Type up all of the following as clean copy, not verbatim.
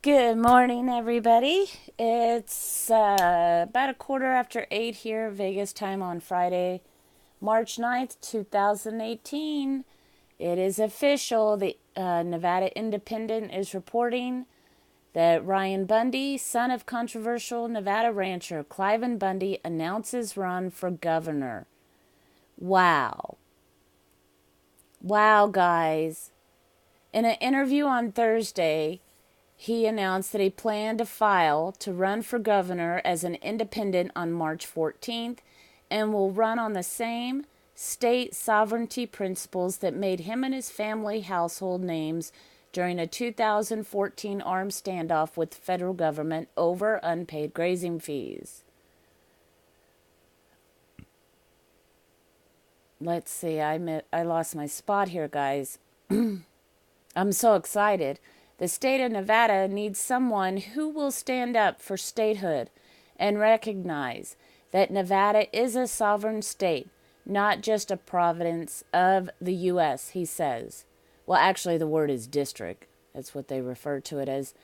Good morning, everybody. It's about a quarter after 8 here, Vegas time on Friday, March 9th, 2018. It is official. The Nevada Independent is reporting that Ryan Bundy, son of controversial Nevada rancher Cliven Bundy, announces run for governor. Wow. Wow, guys. In an interview on Thursday, he announced that he planned to file to run for governor as an independent on March 14th and will run on the same state sovereignty principles that made him and his family household names during a 2014 armed standoff with the federal government over unpaid grazing fees. Let's see, I lost my spot here, guys. I'm so excited. The state of Nevada needs someone who will stand up for statehood and recognize that Nevada is a sovereign state, not just a province of the U.S., he says. Well, actually, the word is district. That's what they refer to it as.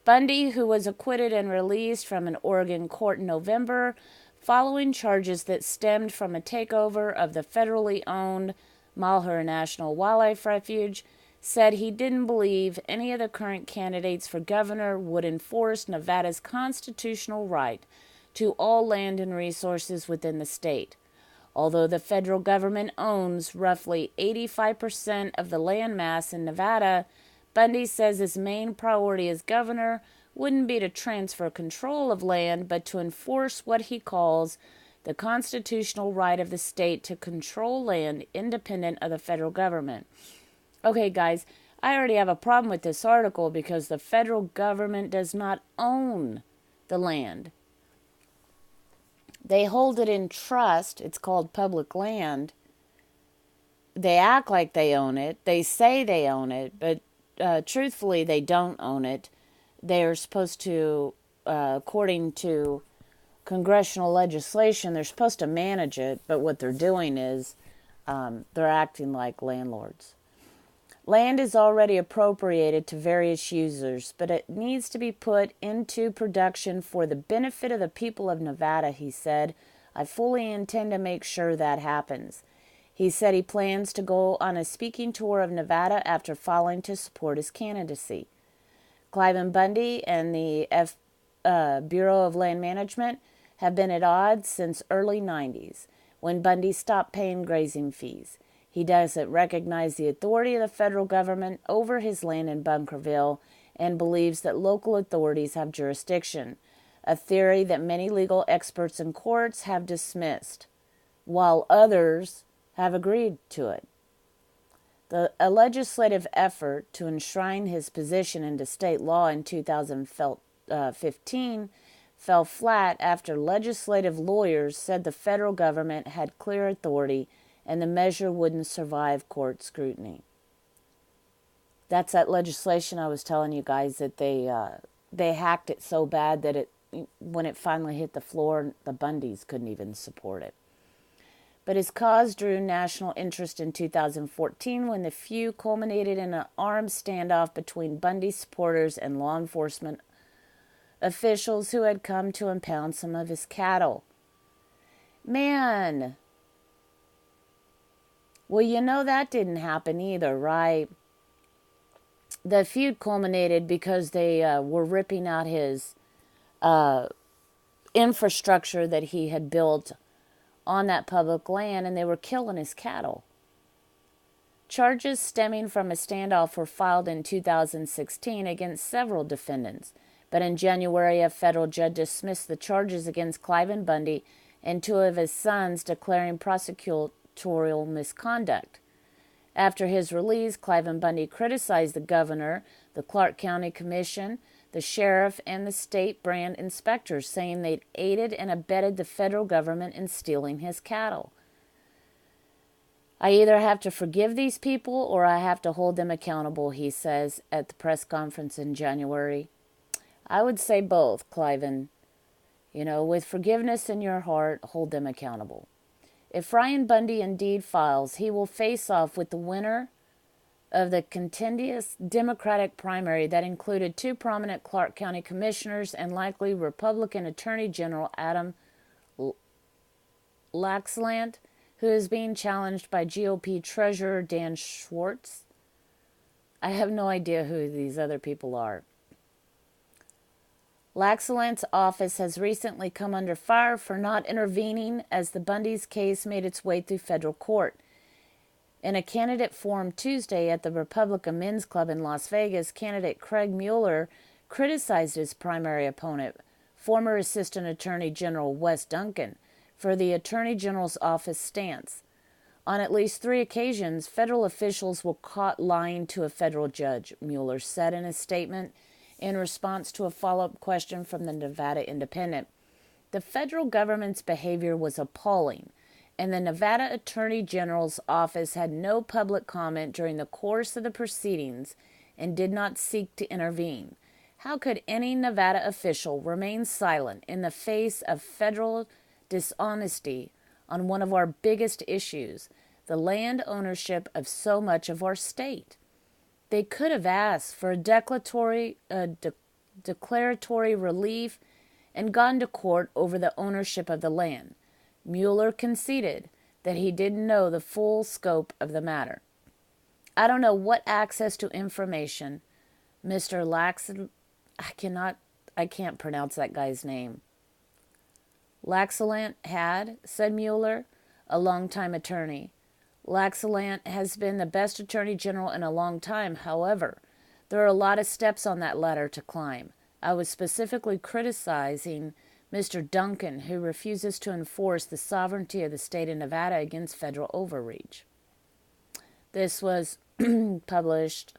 Bundy, who was acquitted and released from an Oregon court in November following charges that stemmed from a takeover of the federally owned Malheur National Wildlife Refuge, said he didn't believe any of the current candidates for governor would enforce Nevada's constitutional right to all land and resources within the state. Although the federal government owns roughly 85% of the land mass in Nevada, Bundy says his main priority as governor wouldn't be to transfer control of land, but to enforce what he calls the constitutional right of the state to control land independent of the federal government. Okay, guys, I already have a problem with this article because the federal government does not own the land. They hold it in trust. It's called public land. They act like they own it. They say they own it, but truthfully, they don't own it. They're supposed to, according to congressional legislation, they're supposed to manage it, but what they're doing is they're acting like landlords. Land is already appropriated to various users, but it needs to be put into production for the benefit of the people of Nevada, he said. I fully intend to make sure that happens. He said he plans to go on a speaking tour of Nevada after filing to support his candidacy. Cliven Bundy and the Bureau of Land Management have been at odds since early 90s, when Bundy stopped paying grazing fees. He doesn't recognize the authority of the federal government over his land in Bunkerville and believes that local authorities have jurisdiction, a theory that many legal experts and courts have dismissed, while others have agreed to it. A legislative effort to enshrine his position into state law in 2015 fell flat after legislative lawyers said the federal government had clear authority and the measure wouldn't survive court scrutiny. That's that legislation I was telling you guys that they hacked it so bad that when it finally hit the floor, the Bundys couldn't even support it. But his cause drew national interest in 2014 when the feud culminated in an armed standoff between Bundy supporters and law enforcement officials who had come to impound some of his cattle. Man! Well, you know that didn't happen either, right? The feud culminated because they were ripping out his infrastructure that he had built on that public land, and they were killing his cattle. Charges stemming from a standoff were filed in 2016 against several defendants, but in January, a federal judge dismissed the charges against Cliven Bundy and two of his sons, declaring prosecutorial misconduct. After his release, Cliven Bundy criticized the governor, the Clark County Commission, the sheriff, and the state brand inspectors, saying they'd aided and abetted the federal government in stealing his cattle. I either have to forgive these people or I have to hold them accountable, he says at the press conference in January. I would say both, Cliven. With forgiveness in your heart, hold them accountable. If Ryan Bundy indeed files, he will face off with the winner of the contentious Democratic primary that included two prominent Clark County commissioners and likely Republican Attorney General Adam Laxalt, who is being challenged by GOP Treasurer Dan Schwartz. I have no idea who these other people are. Laxalt's office has recently come under fire for not intervening as the Bundy's case made its way through federal court. In a candidate forum Tuesday at the Republican Men's Club in Las Vegas, candidate Craig Mueller criticized his primary opponent, former Assistant Attorney General Wes Duncan, for the Attorney General's office stance. On at least 3 occasions, federal officials were caught lying to a federal judge, Mueller said in a statement in response to a follow-up question from the Nevada Independent. The federal government's behavior was appalling, and the Nevada Attorney General's office had no public comment during the course of the proceedings and did not seek to intervene. How could any Nevada official remain silent in the face of federal dishonesty on one of our biggest issues, the land ownership of so much of our state? They could have asked for a declaratory relief and gone to court over the ownership of the land. Mueller conceded that he didn't know the full scope of the matter. I don't know what access to information Mr. Laxalt, I can't pronounce that guy's name. Laxalt had, said Mueller, a longtime attorney. Laxalt has been the best attorney general in a long time. However, there are a lot of steps on that ladder to climb. I was specifically criticizing Mr. Duncan, who refuses to enforce the sovereignty of the state of Nevada against federal overreach. This was published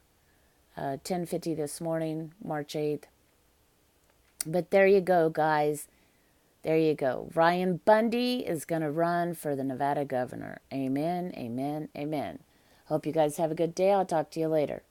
10:50 this morning, March 8th. But there you go, guys. There you go. Ryan Bundy is going to run for the Nevada governor. Amen, amen, amen. Hope you guys have a good day. I'll talk to you later.